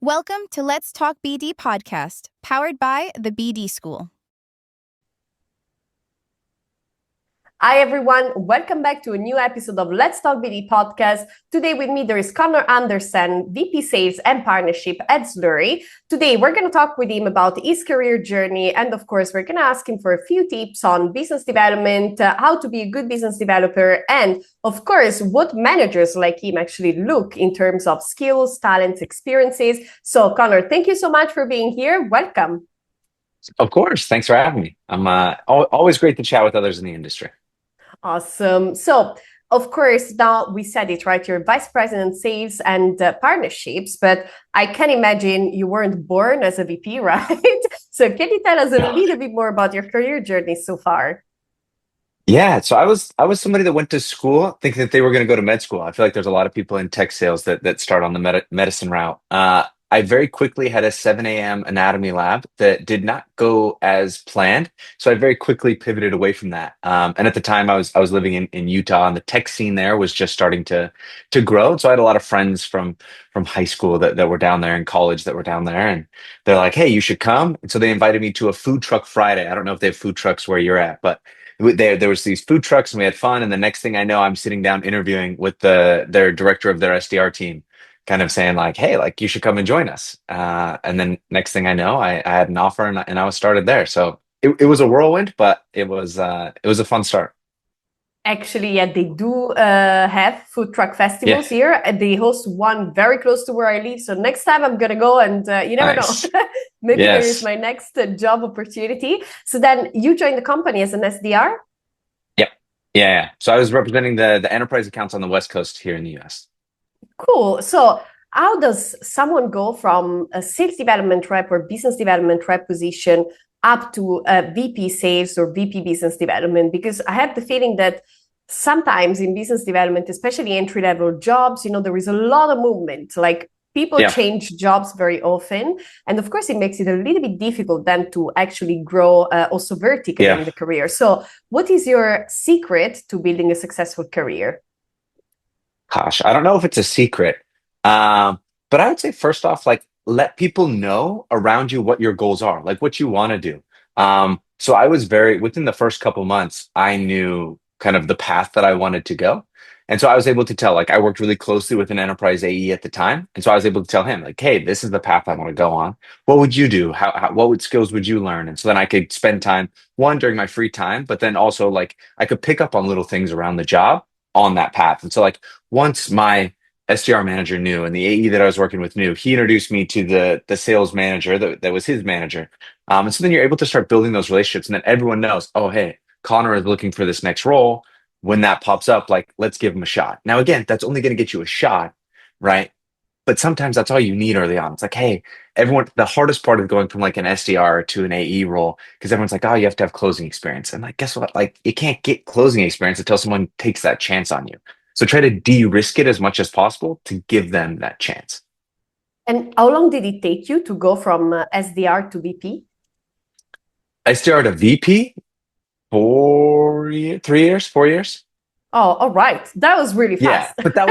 Welcome to Let's Talk BD podcast, powered by the BD School. Hi everyone, welcome back to a new episode of Let's Talk BD podcast. Today with me there is Konnor Andersen, VP Sales and Partnership at Zluri. Today we're going to talk with him about his career journey, and of course we're going to ask him for a few tips on business development, how to be a good business developer, and of course what managers like him actually look in terms of skills, talents, experiences. So Konnor, thank you so much for being here. Welcome. Of course. Thanks for having me. I'm always great to chat with others in the industry. Awesome. So, of course, now we said it, right? You're Vice President Sales and Partnerships, but I can imagine you weren't born as a VP, right? So can you tell us a little bit more about your career journey so far? Yeah, so I was somebody that went to school thinking that they were going to go to med school. I feel like there's a lot of people in tech sales that start on the medicine route. I very quickly had a 7 a.m. anatomy lab that did not go as planned, so I very quickly pivoted away from that. And at the time, I was living in Utah, and the tech scene there was just starting to grow. So I had a lot of friends from high school that were down there, and college that were down there, and they're like, "Hey, you should come." And so they invited me to a food truck Friday. I don't know if they have food trucks where you're at, but there was these food trucks and we had fun. And the next thing I know, I'm sitting down interviewing with their director of their SDR team, kind of saying like, "Hey, like you should come and join us." And then next thing I know, I had an offer and I was started there. So it was a whirlwind, but it was a fun start. Actually, yeah, they do have food truck festivals Yeah, here. They host one very close to where I live. So next time I'm going to go, and you never know. nice. Maybe there is Yes. my next job opportunity. So then you joined the company as an SDR? Yep. Yeah, yeah. So I was representing the enterprise accounts on the West Coast here in the US. Cool. So how does someone go from a sales development rep or business development rep position up to a VP sales or VP business development? Because I have the feeling that sometimes in business development, especially entry level jobs, there is a lot of movement. Like people Yeah. change jobs very often. And of course, it makes it a little bit difficult then to actually grow also vertically Yeah. in the career. So what is your secret to building a successful career? Gosh, I don't know if it's a secret. But I would say first off, like let people know around you what your goals are, like what you want to do. So I was very within the first couple months, I knew kind of the path that I wanted to go. And so I was able to tell, like I worked really closely with an enterprise AE at the time. And so I was able to tell him, like, "Hey, this is the path I want to go on. What would you do? What would skills would you learn?" And so then I could spend time, one, during my free time, but then also like I could pick up on little things around the job on that path. And so like once my SDR manager knew and the AE that I was working with knew, he introduced me to the sales manager that was his manager. And so then you're able to start building those relationships, and then everyone knows, "Oh, hey, Konnor is looking for this next role." When that pops up, like, let's give him a shot. Now, again, that's only going to get you a shot, right? But sometimes that's all you need early on. It's like, hey, everyone, the hardest part of going from like an SDR to an AE role, because everyone's like, "Oh, you have to have closing experience." And like, guess what? Like, you can't get closing experience until someone takes that chance on you. So try to de-risk it as much as possible to give them that chance. And how long did it take you to go from SDR to VP? I started a VP 3 years, 4 years. Oh, all right. That was really Yeah, fast. but that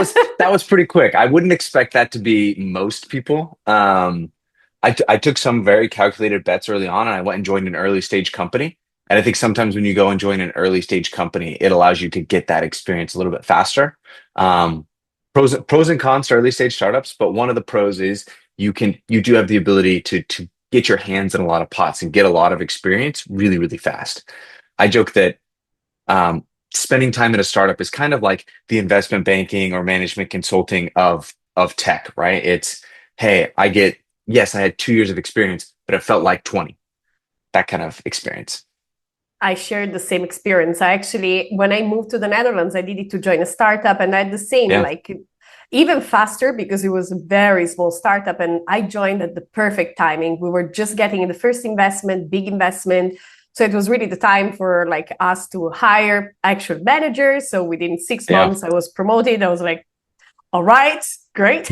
was pretty quick. I wouldn't expect that to be most people. I took some very calculated bets early on, and I went and joined an early stage company. And I think sometimes when you go and join an early stage company, it allows you to get that experience a little bit faster. Um, pros and cons to early stage startups, but one of the pros is you do have the ability to get your hands in a lot of pots and get a lot of experience really, really fast. I joke that um, spending time at a startup is kind of like the investment banking or management consulting of tech, right? It's, hey, yes, I had 2 years of experience, but it felt like 20, that kind of experience. I shared the same experience. I actually, when I moved to the Netherlands, I needed to join a startup, and I had the same, Yeah. like even faster because it was a very small startup, and I joined at the perfect timing. We were just getting the first investment, big investment. So it was really the time for like us to hire actual managers. So within six Yeah. months, I was promoted. I was like, all right, great.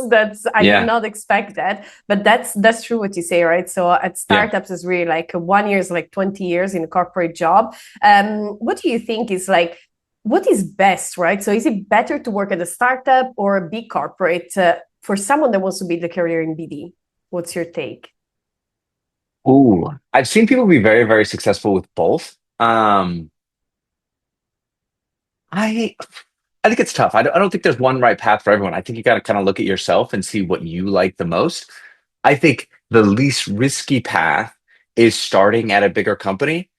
That's I did Yeah. not expect that, but that's true what you say, right? So at Yeah. startups is really like 1 year is like 20 years in a corporate job. What do you think is like what is best, right? So is it better to work at a startup or a big corporate? for someone that wants to build a career in BD? What's your take? Ooh, I've seen people be very, very successful with both. I I think it's tough. I don't think there's one right path for everyone. I think you got to kind of look at yourself and see what you like the most. I think the least risky path is starting at a bigger company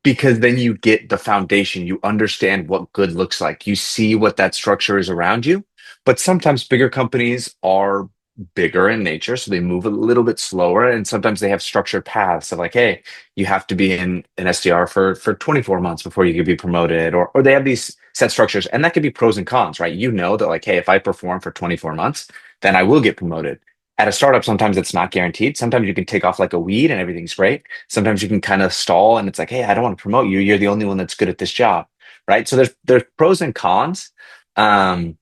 because then you get the foundation. You understand what good looks like. You see what that structure is around you. But sometimes bigger companies are bigger in nature, so they move a little bit slower. And sometimes they have structured paths of like, hey, you have to be in an SDR for 24 months before you can be promoted, or they have these set structures. And that could be pros and cons, right? You know that like, hey, if I perform for 24 months, then I will get promoted. At a startup, sometimes it's not guaranteed. Sometimes you can take off like a weed and everything's great. Sometimes you can kind of stall and it's like, hey, I don't want to promote you. You're the only one that's good at this job, right? So there's pros and cons. Um,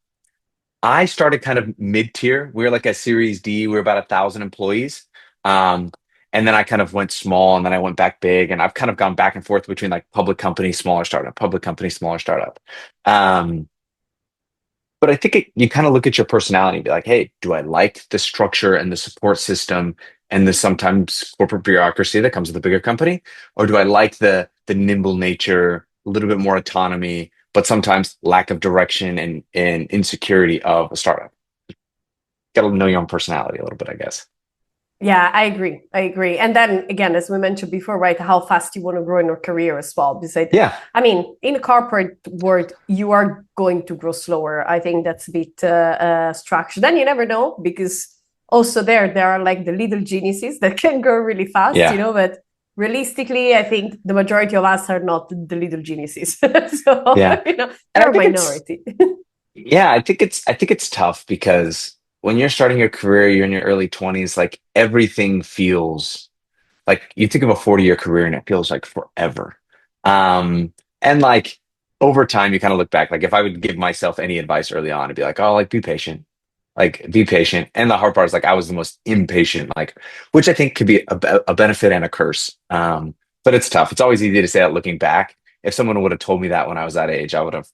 I started kind of mid-tier. We were like a Series D. We were about 1,000 employees. Um, and then I kind of went small and then I went back big. And I've kind of gone back and forth between like public company, smaller startup, public company, smaller startup. Um, but I think you kind of look at your personality and be like, hey, do I like the structure and the support system and the sometimes corporate bureaucracy that comes with a bigger company? Or do I like the nimble nature, a little bit more autonomy, but sometimes lack of direction and insecurity of a startup? Got to know your own personality a little bit, I guess. Yeah, I agree. I agree. And then again, as we mentioned before, right, how fast you want to grow in your career as well. Because Yeah. I mean, in the corporate world, you are going to grow slower. I think that's a bit structured. Then you never know, because also there are like the little geniuses that can grow really fast, Yeah. but realistically, I think the majority of us are not the little geniuses. So, Yeah. And they're I a think it's minority. Yeah, I think it's tough because when you're starting your career, you're in your early 20s, like everything feels like you think of a 40-year career and it feels like forever. And like over time, you kind of look back, like if I would give myself any advice early on, it'd be like, oh, like be patient, like be patient. And the hard part is like I was the most impatient, like, which I think could be a benefit and a curse. But it's tough. It's always easy to say that looking back. If someone would have told me that when I was that age, I would have,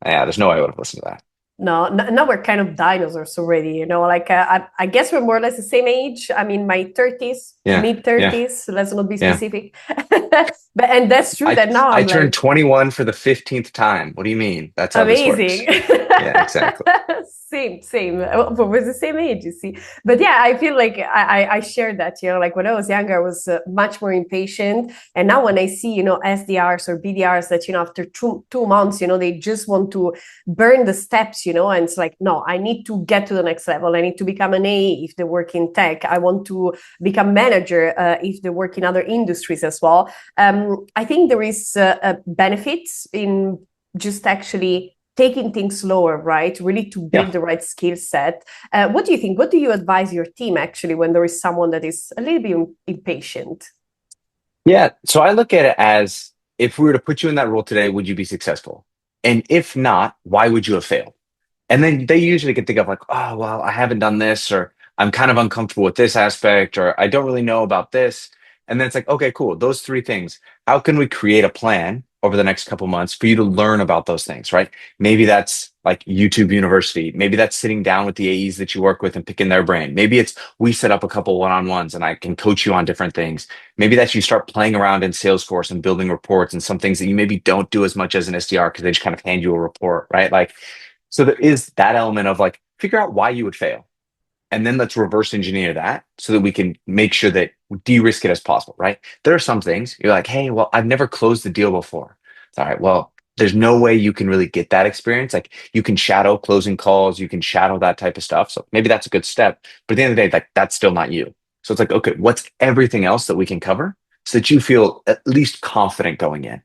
yeah, there's no way I would have listened to that. No, now we're kind of dinosaurs already, like I guess we're more or less the same age. I'm in my 30s, Yeah, mid yeah, 30s. Let's not be yeah. specific. And that's true I that now I I'm turned like, 21 for the 15th time. What do you mean? That's how this amazing. works. Yeah, exactly. Same. We're the same age, you see. But yeah, I feel like I share that, like when I was younger, I was much more impatient. And now when I see, SDRs or BDRs that, after two months, they just want to burn the steps, and it's like, no, I need to get to the next level. I need to become an A if they work in tech. I want to become manager if they work in other industries as well. I think there is benefits in just actually taking things slower, right? Really to Yeah. build the right skill set. What do you think? What do you advise your team actually when there is someone that is a little bit impatient? Yeah. So I look at it as if we were to put you in that role today, would you be successful? And if not, why would you have failed? And then they usually can think of like, oh, well, I haven't done this, or I'm kind of uncomfortable with this aspect, or I don't really know about this. And then it's like, okay, cool. Those three things. How can we create a plan over the next couple months for you to learn about those things, right? Maybe that's like YouTube University. Maybe that's sitting down with the AEs that you work with and picking their brain. Maybe it's we set up a couple one-on-ones and I can coach you on different things. Maybe that's you start playing around in Salesforce and building reports and some things that you maybe don't do as much as an SDR because they just kind of hand you a report, right? Like, so there is that element of like, figure out why you would fail. And then let's reverse engineer that so that we can make sure that we de-risk it as possible, right? There are some things you're like, hey, well, I've never closed the deal before. It's all right. Well, there's no way you can really get that experience. Like you can shadow closing calls, you can shadow that type of stuff. So maybe that's a good step. But at the end of the day, like that's still not you. So it's like, okay, what's everything else that we can cover so that you feel at least confident going in?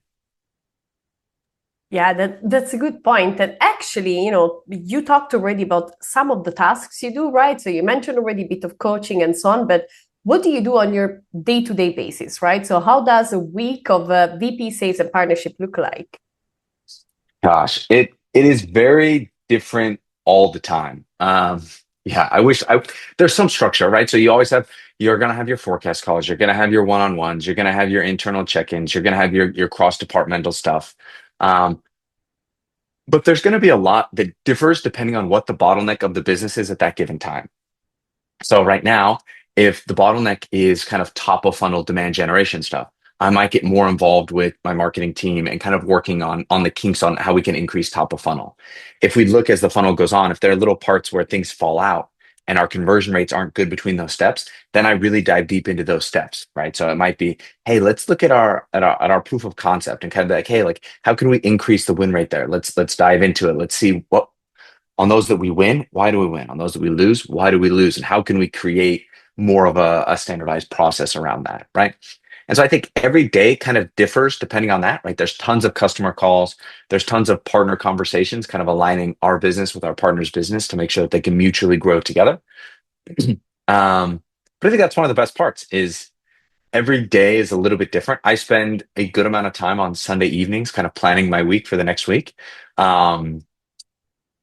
Yeah, that's a good point. And actually, you talked already about some of the tasks you do, right? So you mentioned already a bit of coaching and so on, but what do you do on your day-to-day basis, right? So how does a week of VP sales and partnership look like? Gosh, it is very different all the time. Yeah, I wish there's some structure, right? So you're gonna have your forecast calls, you're gonna have your one-on-ones, you're gonna have your internal check-ins, you're gonna have your cross-departmental stuff. Um, but there's going to be a lot that differs depending on what the bottleneck of the business is at that given time. So right now, if the bottleneck is kind of top of funnel demand generation stuff, I might get more involved with my marketing team and kind of working on the kinks on how we can increase top of funnel. If we look as the funnel goes on, if there are little parts where things fall out and our conversion rates aren't good between those steps, then I really dive deep into those steps, right? So it might be, hey, let's look at our proof of concept and kind of be like, hey, like how can we increase the win rate there? Let's dive into it. Let's see what on those that we win, why do we win? On those that we lose, why do we lose? And how can we create more of a standardized process around that, right? And so I think every day kind of differs depending on that, right? There's tons of customer calls, there's tons of partner conversations, kind of aligning our business with our partner's business to make sure that they can mutually grow together. But I think that's one of the best parts is every day is a little bit different. I spend a good amount of time on Sunday evenings, kind of planning my week for the next week.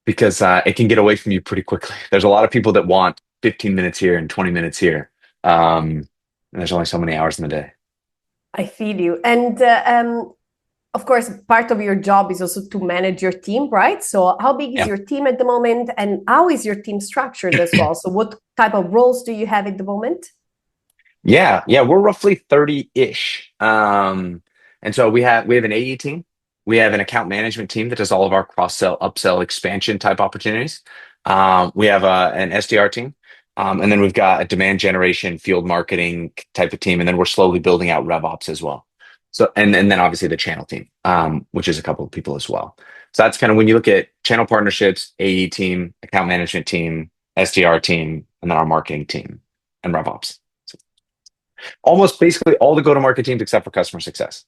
Because it can get away from you pretty quickly. There's a lot of people that want 15 minutes here and 20 minutes here. And there's only so many hours in the day. I feel you. And of course, part of your job is also to manage your team, right? So how big is Yeah. your team at the moment, and how is your team structured as well? So what type of roles do you have at the moment? Yeah, we're roughly 30-ish. And so we have an AE team. We have an account management team that does all of our cross-sell, upsell, expansion type opportunities. We have an SDR team. And then we've got a demand generation, field marketing type of team. And then we're slowly building out RevOps as well. So, and then obviously the channel team, which is a couple of people as well. So that's kind of when you look at channel partnerships, AE team, account management team, SDR team, and then our marketing team and RevOps. Almost basically all the go-to-market teams except for customer success.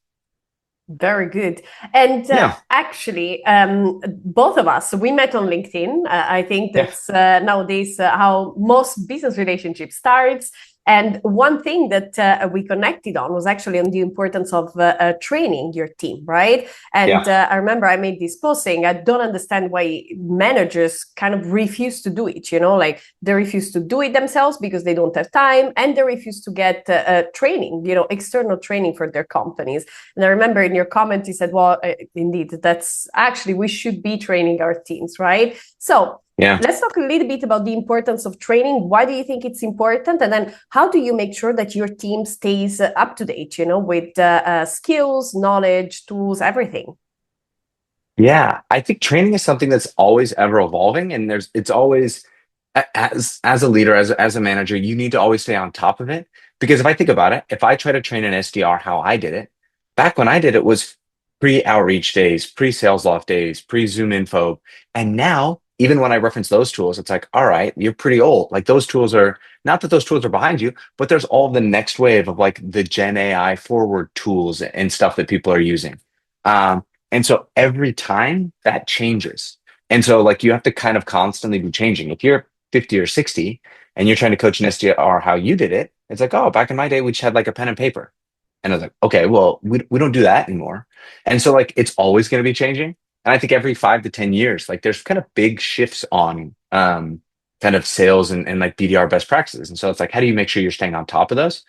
Very good. And Yeah, actually, both of us, we met on LinkedIn. I think yeah, that's nowadays how most business relationships starts. And one thing that we connected on was actually on the importance of training your team, right? And yeah, I remember I made this post saying, I don't understand why managers kind of refuse to do it, like they refuse to do it themselves because they don't have time, and they refuse to get training, external training for their companies. And I remember in your comment, you said, well, indeed, that's actually, we should be training our teams, right? So yeah. let's talk a little bit about the importance of training. Why do you think it's important? And then how do you make sure that your team stays up to date, with skills, knowledge, tools, everything? Yeah, I think training is something that's always ever evolving, and it's always as a leader, as a manager, you need to always stay on top of it. Because if I think about it, if I try to train an SDR how I did it, back when I did it was pre-outreach days, pre-sales loft days, pre-Zoom info, and now even when I reference those tools, it's like, all right, you're pretty old. Like those tools are not that those tools are behind you, but there's all the next wave of like the Gen AI forward tools and stuff that people are using. And so every time that changes. And so like you have to kind of constantly be changing. If you're 50 or 60 and you're trying to coach an SDR how you did it, it's like, oh, back in my day, we just had like a pen and paper. And I was like, okay, well, we don't do that anymore. And so like it's always going to be changing. And I think every 5 to 10 years, like there's kind of big shifts on kind of sales and like BDR best practices. And so it's like, how do you make sure you're staying on top of those?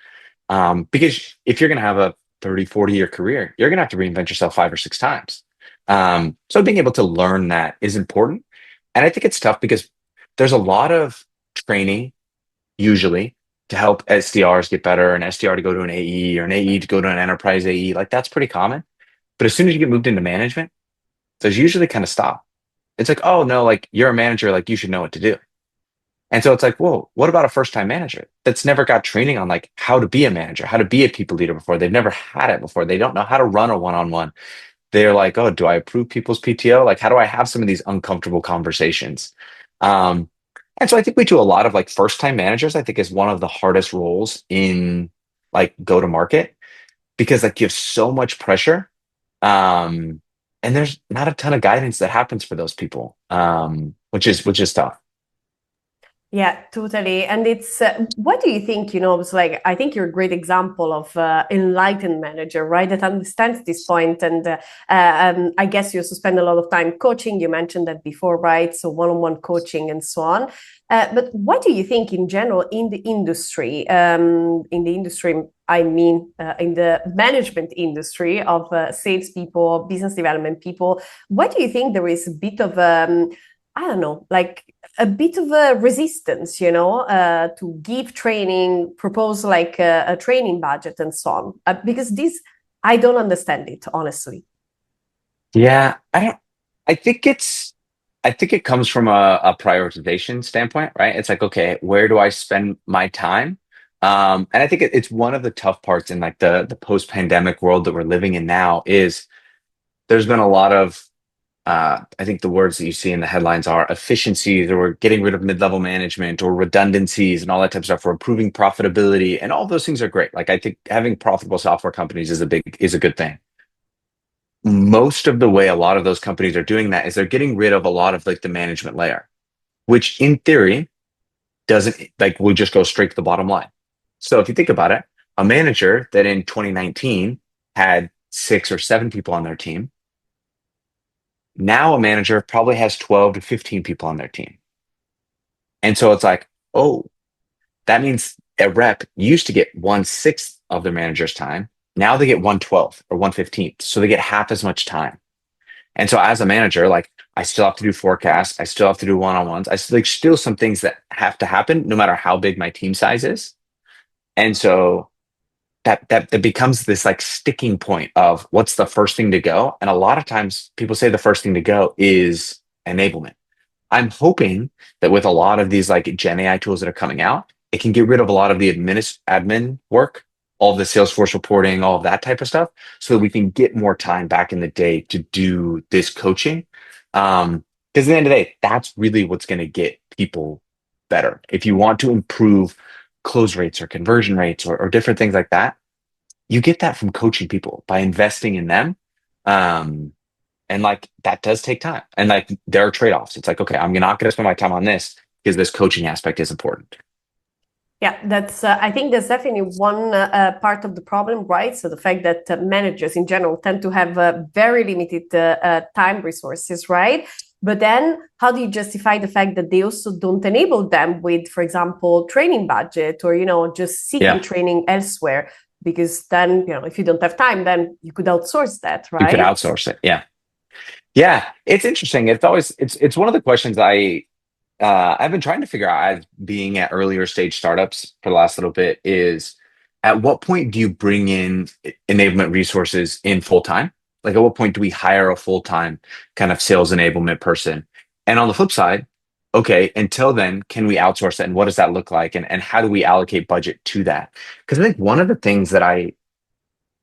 Because if you're going to have a 30, 40-year career, you're going to have to reinvent yourself 5 or 6 times. So being able to learn that is important. And I think it's tough because there's a lot of training usually to help SDRs get better, an SDR to go to an AE or an AE to go to an enterprise AE. Like that's pretty common. But as soon as you get moved into management, those usually kind of stop. It's like, oh no, like you're a manager, like you should know what to do. And so it's like, whoa, what about a first-time manager that's never got training on like how to be a manager, how to be a people leader before? They've never had it before. They don't know how to run a one-on-one. They're like, oh, do I approve people's PTO? Like, how do I have some of these uncomfortable conversations? Um, and so I think we do a lot of like first-time managers, I think is one of the hardest roles in like go to market because that gives so much pressure. Um, and there's not a ton of guidance that happens for those people, which is tough. Yeah, totally. And it's what do you think? It's like I think you're a great example of enlightened manager, right? That understands this point, and I guess you also spend a lot of time coaching. You mentioned that before, right? So one-on-one coaching and so on. But what do you think in general in the industry? I mean, in the management industry of salespeople, business development people. What do you think there is a bit of I don't know, like a bit of a resistance, to give training, propose like a training budget and so on. Because this, I don't understand it, honestly. Yeah, I don't. I think it's. I think it comes from a prioritization standpoint, right? It's like, okay, where do I spend my time? And I think it's one of the tough parts in like the post-pandemic world that we're living in now is there's been a lot of I think the words that you see in the headlines are efficiencies, or we're getting rid of mid-level management, or redundancies, and all that type of stuff. We're improving profitability, and all those things are great. Like I think having profitable software companies is a good thing. Most of the way a lot of those companies are doing that is they're getting rid of a lot of like the management layer, which in theory doesn't like will just go straight to the bottom line. So if you think about it, a manager that in 2019 had 6 or 7 people on their team, now a manager probably has 12 to 15 people on their team. And so it's like, oh, that means a rep used to get 1/6 of their manager's time. Now they get 1/12 or 1/15. So they get half as much time. And so as a manager, like I still have to do forecasts, I still have to do one-on-ones. Like still some things that have to happen no matter how big my team size is. And so that becomes this like sticking point of what's the first thing to go. And a lot of times people say the first thing to go is enablement. I'm hoping that with a lot of these like Gen AI tools that are coming out, it can get rid of a lot of the admin work, all of the Salesforce reporting, all of that type of stuff, so that we can get more time back in the day to do this coaching. Because at the end of the day, that's really what's going to get people better. If you want to improve close rates or conversion rates or different things like that, you get that from coaching people by investing in them. Um, and like that does take time. And like there are trade-offs. It's like, okay, I'm not going to spend my time on this because this coaching aspect is important. Yeah, that's. I think that's definitely one part of the problem, right? So the fact that managers in general tend to have very limited time resources, right? But then, how do you justify the fact that they also don't enable them with, for example, training budget or just seeking Yeah, training elsewhere? Because then, if you don't have time, then you could outsource that, you could right? outsource it. Yeah. Yeah, it's interesting. It's one of the questions I've been trying to figure out as being at earlier stage startups for the last little bit is at what point do you bring in enablement resources in full time? Like at what point do we hire a full time kind of sales enablement person? And on the flip side, okay, until then, can we outsource it? And what does that look like? And how do we allocate budget to that? Because I think one of the things that I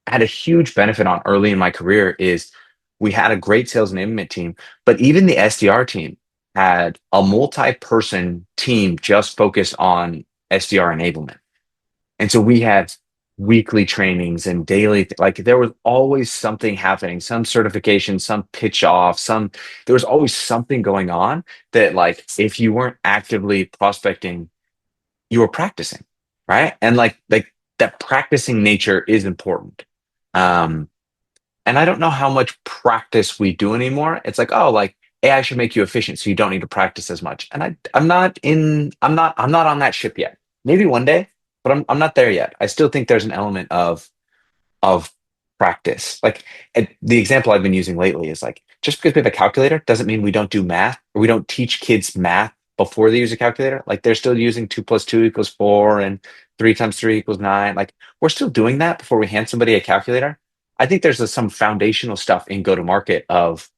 had a huge benefit on early in my career is we had a great sales enablement team, but even the SDR team had a multi-person team just focused on SDR enablement. And so we had weekly trainings and daily, like there was always something happening, some certification, some pitch off, there was always something going on that like, if you weren't actively prospecting, you were practicing, right? And like that practicing nature is important. Um, and I don't know how much practice we do anymore. It's like, oh, like AI should make you efficient, so you don't need to practice as much. And I'm not on that ship yet. Maybe one day, but I'm not there yet. I still think there's an element of practice. Like the example I've been using lately is like, just because we have a calculator doesn't mean we don't do math or we don't teach kids math before they use a calculator. Like they're still using 2 + 2 = 4 and 3 × 3 = 9. Like we're still doing that before we hand somebody a calculator. I think there's some foundational stuff in go to market of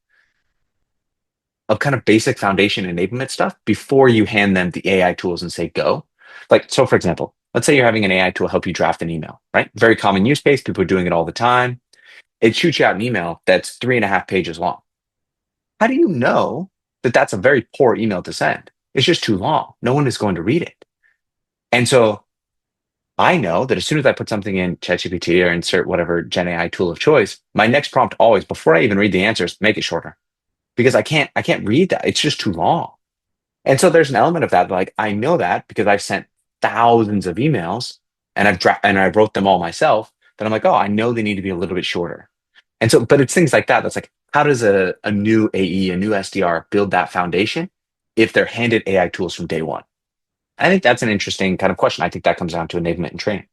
kind of basic foundation enablement stuff before you hand them the AI tools and say go. Like, so for example, let's say you're having an AI tool help you draft an email, right? Very common use case. People are doing it all the time. It shoots you out an email that's 3.5 pages long. How do you know that that's a very poor email to send? It's just too long. No one is going to read it. And so I know that as soon as I put something in ChatGPT or insert whatever Gen AI tool of choice, my next prompt always, before I even read the answers, make it shorter because I can't read that. It's just too long. And so there's an element of that, like I know that because I've sent thousands of emails and I wrote them all myself, that I'm like, oh, I know they need to be a little bit shorter. And so, but it's things like that. That's like, how does a new AE, a new SDR build that foundation if they're handed AI tools from day one? I think that's an interesting kind of question. I think that comes down to enablement and training.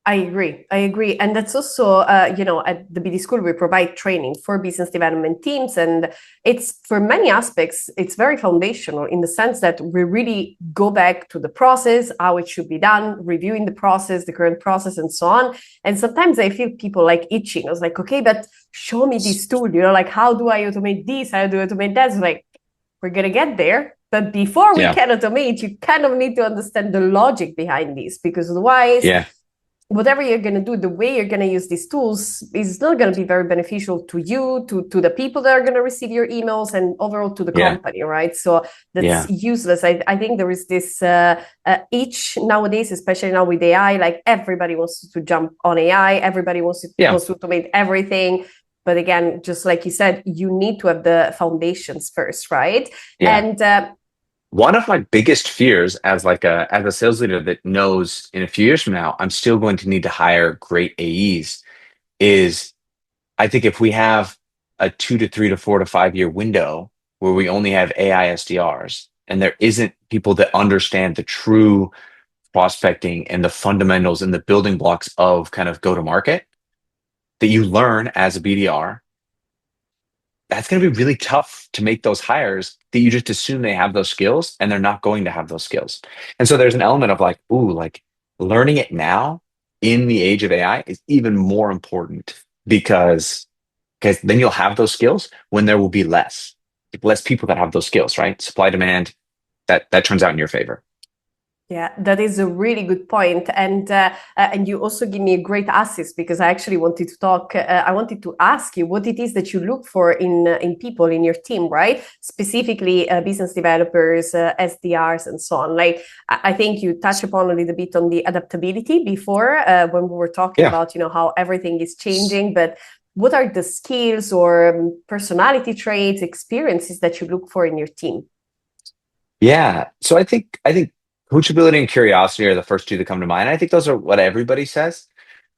I agree. I agree. And that's also, at the BD School, we provide training for business development teams. And it's for many aspects, it's very foundational in the sense that we really go back to the process, how it should be done, reviewing the process, the current process, and so on. And sometimes I feel people like itching. I was like, okay, but show me this tool, like, how do I automate this? How do I automate that? It's like, we're going to get there. But before we can automate, you kind of need to understand the logic behind this, because otherwise, whatever you're going to do, the way you're going to use these tools is not going to be very beneficial to you, to the people that are going to receive your emails, and overall to the company, right? So that's useless. I think there is this itch nowadays, especially now with AI, like everybody wants to jump on AI. Everybody wants to automate everything. But again, just like you said, you need to have the foundations first, right? And one of my biggest fears as a sales leader that knows in a few years from now, I'm still going to need to hire great AEs is I think if we have a 2 to 3 to 4 to 5 year window where we only have AI SDRs and there isn't people that understand the true prospecting and the fundamentals and the building blocks of kind of go to market that you learn as a BDR, that's going to be really tough to make those hires that you just assume they have those skills and they're not going to have those skills. And so there's an element of like, ooh, like learning it now in the age of AI is even more important because then you'll have those skills when there will be less people that have those skills, right? Supply demand, that turns out in your favor. Yeah, that is a really good point. And you also give me a great assist, because I actually wanted to talk, I wanted to ask you what it is that you look for in people in your team, right? Specifically business developers, SDRs, and so on. Like, I think you touched upon a little bit on the adaptability before when we were talking about, how everything is changing, but what are the skills or personality traits, experiences that you look for in your team? Yeah. So I think coachability and curiosity are the first two that come to mind. I think those are what everybody says.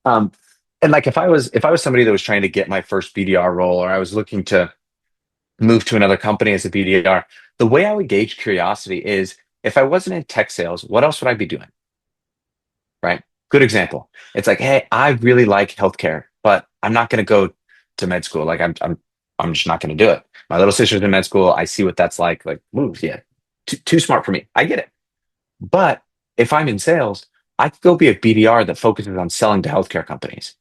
And like if I was somebody that was trying to get my first BDR role, or I was looking to move to another company as a BDR, the way I would gauge curiosity is if I wasn't in tech sales, what else would I be doing? Right? Good example. It's like, hey, I really like healthcare, but I'm not going to go to med school. Like I'm just not going to do it. My little sister's in med school. I see what that's like. Like, ooh, yeah, too smart for me. I get it. But if I'm in sales, I could go be a BDR that focuses on selling to healthcare companies,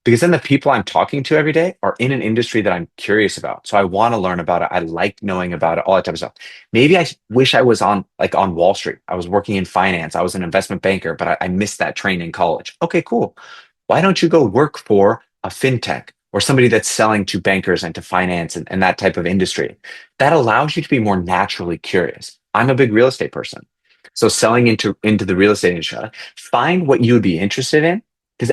because then the people I'm talking to every day are in an industry that I'm curious about. So I want to learn about it. I like knowing about it, all that type of stuff. Maybe I wish I was on Wall Street. I was working in finance. I was an investment banker, but I missed that train in college. Okay, cool. Why don't you go work for a fintech or somebody that's selling to bankers and to finance and that type of industry? That allows you to be more naturally curious. I'm a big real estate person. So selling into the real estate industry, find what you would be interested in, because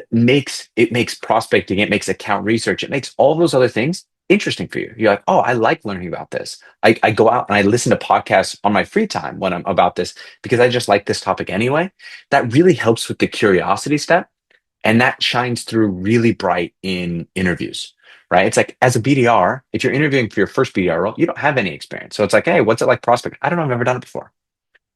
it makes prospecting, it makes account research, it makes all those other things interesting for you. You're like, oh, I like learning about this. I go out and I listen to podcasts on my free time when I'm about this because I just like this topic anyway. That really helps with the curiosity step, and that shines through really bright in interviews. Right? It's like as a BDR, if you're interviewing for your first BDR role, you don't have any experience. So it's like, hey, what's it like prospecting? I don't know, I've never done it before.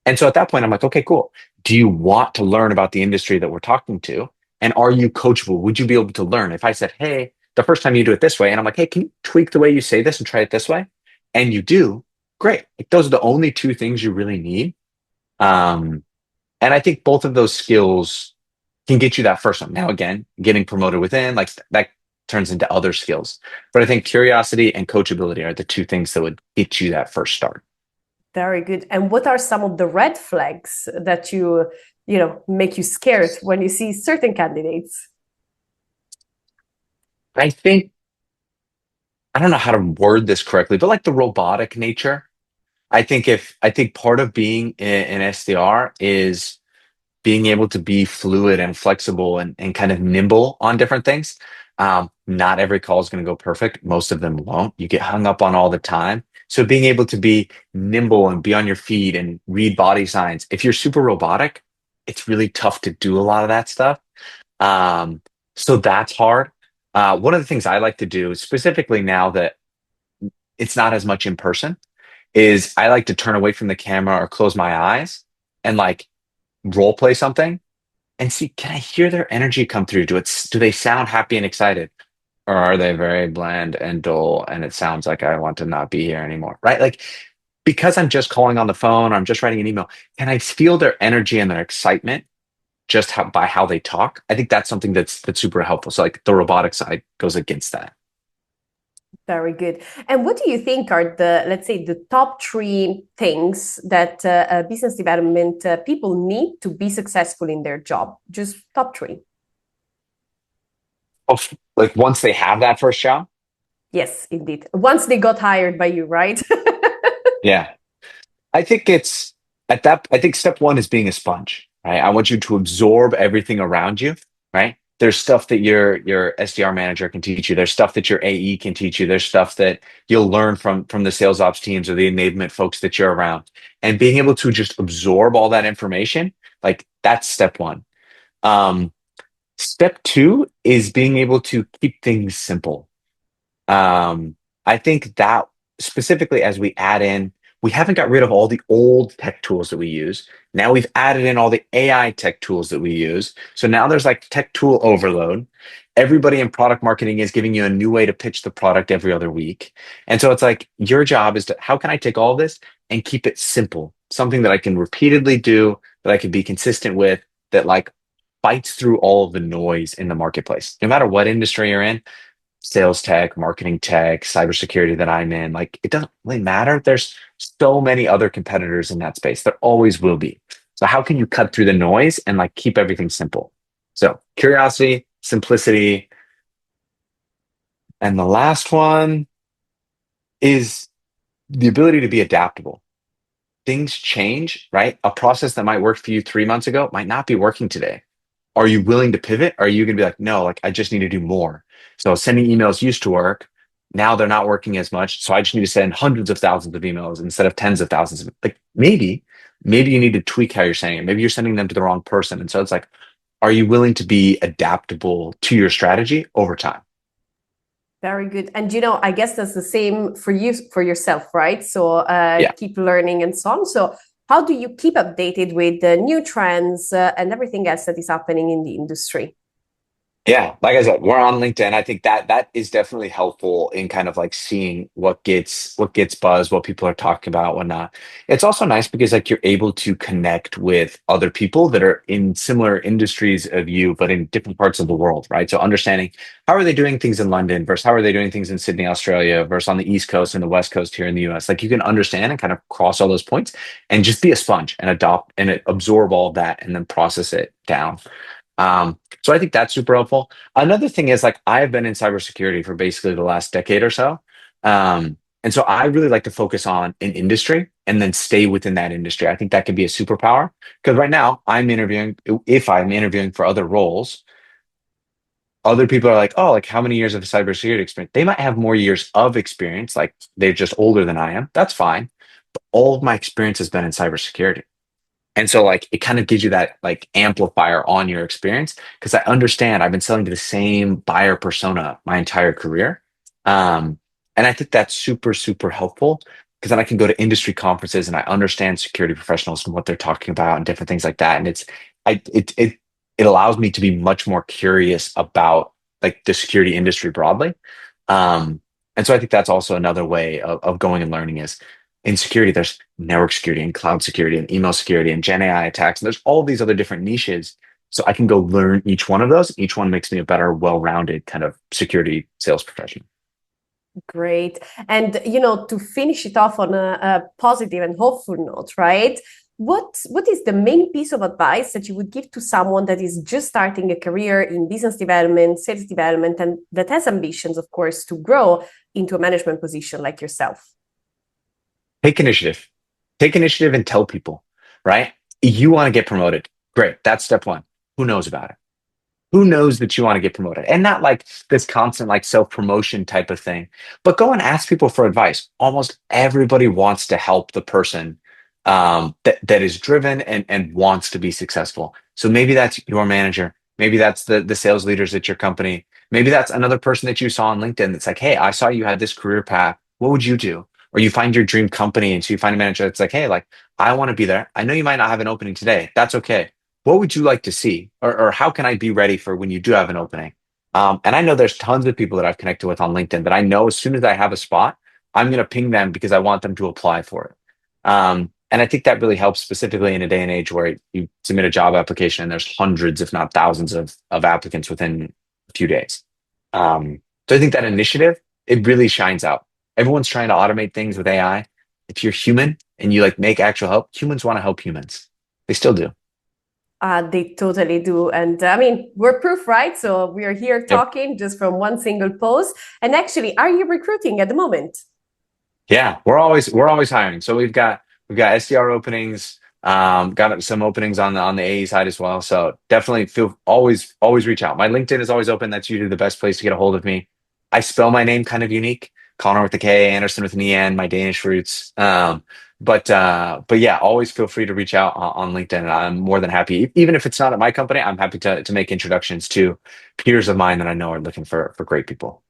And so at that point, I'm like, okay, cool. Do you want to learn about the industry that we're talking to? And are you coachable? Would you be able to learn? If I said, hey, the first time you do it this way, and I'm like, hey, can you tweak the way you say this and try it this way? And you do, great. Like, those are the only two things you really need. And I think both of those skills can get you that first one. Now, again, getting promoted within, like that turns into other skills. But I think curiosity and coachability are the two things that would get you that first start. Very good. And what are some of the red flags that make you scared when you see certain candidates? I think, I don't know how to word this correctly, but like the robotic nature. I think part of being an SDR is being able to be fluid and flexible and kind of nimble on different things. Not every call is going to go perfect. Most of them won't. You get hung up on all the time. So being able to be nimble and be on your feet and read body signs. If you're super robotic, it's really tough to do a lot of that stuff. Um, so that's hard. One of the things I like to do, specifically now that it's not as much in person, is I like to turn away from the camera or close my eyes and like role play something and see, can I hear their energy come through? Do they sound happy and excited? Or are they very bland and dull and it sounds like I want to not be here anymore? Right? Like because I'm just calling on the phone or I'm just writing an email, can I feel their energy and their excitement just by how they talk? I think that's something that's super helpful. So like the robotic side goes against that. Very good. And what do you think are the, let's say, the top three things that business development people need to be successful in their job? Just top three. Oh, like once they have that first job? Yes, indeed. Once they got hired by you, right? Yeah. I think it's at that. I think step one is being a sponge, right? I want you to absorb everything around you, right? There's stuff that your SDR manager can teach you. There's stuff that your AE can teach you. There's stuff that you'll learn from the sales ops teams or the enablement folks that you're around. And being able to just absorb all that information, like that's step one. Um, Step two is being able to keep things simple. I think that specifically as we add in, we haven't got rid of all the old tech tools that we use. Now we've added in all the AI tech tools that we use. So now there's like tech tool overload. Everybody in product marketing is giving you a new way to pitch the product every other week. And so it's like your job is to, how can I take all this and keep it simple? Something that I can repeatedly do, that I can be consistent with, that like fights through all of the noise in the marketplace. No matter what industry you're in, sales tech, marketing tech, cybersecurity that I'm in, like it doesn't really matter. There's so many other competitors in that space. There always will be. So how can you cut through the noise and like keep everything simple? So curiosity, simplicity, and the last one is the ability to be adaptable. Things change, right? A process that might work for you 3 months ago might not be working today. Are you willing to pivot? Or are you going to be like, no, like I just need to do more? So sending emails used to work. Now they're not working as much. So I just need to send hundreds of thousands of emails instead of tens of thousands. Like maybe you need to tweak how you're saying it. Maybe you're sending them to the wrong person. And so it's like, are you willing to be adaptable to your strategy over time? Very good. And I guess that's the same for you, for yourself, right? So Yeah. keep learning and so on. So how do you keep updated with the new trends and everything else that is happening in the industry? Yeah, like I said, we're on LinkedIn. I think that is definitely helpful in kind of like seeing what gets buzz, what people are talking about, whatnot. It's also nice because like you're able to connect with other people that are in similar industries of you, but in different parts of the world, right? So understanding how are they doing things in London versus how are they doing things in Sydney, Australia versus on the East Coast and the West Coast here in the US. Like you can understand and kind of cross all those points and just be a sponge and adopt and absorb all of that and then process it down. So I think that's super helpful. Another thing is like I have been in cybersecurity for basically the last decade or so. And so I really like to focus on an industry and then stay within that industry. I think that could be a superpower because right now if I'm interviewing for other roles, other people are like, oh, like how many years of cybersecurity experience? They might have more years of experience, like they're just older than I am. That's fine. But all of my experience has been in cybersecurity. And so like it kind of gives you that like amplifier on your experience because I understand I've been selling to the same buyer persona my entire career. And I think that's super, super helpful because then I can go to industry conferences and I understand security professionals and what they're talking about and different things like that. And it allows me to be much more curious about like the security industry broadly. And so I think that's also another way of going and learning is in security, there's network security and cloud security and email security and Gen AI attacks. And there's all these other different niches. So I can go learn each one of those. Each one makes me a better, well-rounded kind of security sales professional. Great. And to finish it off on a positive and hopeful note, right? What is the main piece of advice that you would give to someone that is just starting a career in business development, sales development, and that has ambitions, of course, to grow into a management position like yourself? Take initiative. Take initiative and tell people, right? You want to get promoted. Great. That's step one. Who knows about it? who knows that you want to get promoted? And not like this constant like self-promotion type of thing, but go and ask people for advice. Almost everybody wants to help the person that is driven and wants to be successful. So maybe that's your manager. Maybe that's the sales leaders at your company. Maybe that's another person that you saw on LinkedIn that's like, hey, I saw you had this career path. What would you do? Or you find your dream company and so you find a manager that's like, hey, like I want to be there. I know you might not have an opening today. That's okay. What would you like to see? Or how can I be ready for when you do have an opening? And I know there's tons of people that I've connected with on LinkedIn that I know as soon as I have a spot, I'm going to ping them because I want them to apply for it. And I think that really helps specifically in a day and age where you submit a job application and there's hundreds, if not thousands of applicants within a few days. So I think that initiative, it really shines out. Everyone's trying to automate things with AI. If you're human and you like make actual help, humans want to help humans. They still do. They totally do. And I mean, we're proof, right? So we are here talking just from one single post. And actually, are you recruiting at the moment? Yeah, we're always hiring. So we've got SDR openings, got some openings on the AE side as well. So definitely feel always reach out. My LinkedIn is always open. That's usually the best place to get a hold of me. I spell my name kind of unique. Konnor with a K, Anderson with an EN, my Danish roots. But yeah, always feel free to reach out on LinkedIn. And I'm more than happy, even if it's not at my company, I'm happy to make introductions to peers of mine that I know are looking for great people.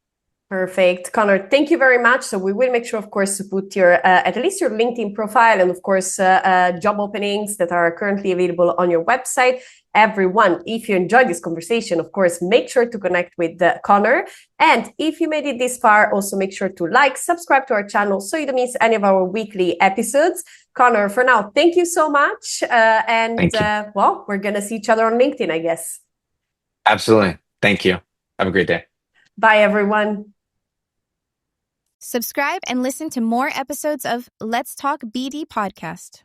Perfect. Konnor, thank you very much. So we will make sure, of course, to put your at least your LinkedIn profile and, of course, job openings that are currently available on your website. Everyone, if you enjoyed this conversation, of course, make sure to connect with Konnor. And if you made it this far, also make sure to like, subscribe to our channel so you don't miss any of our weekly episodes. Konnor, for now, thank you so much. Well, we're going to see each other on LinkedIn, I guess. Absolutely. Thank you. Have a great day. Bye, everyone. Subscribe and listen to more episodes of Let's Talk BD podcast.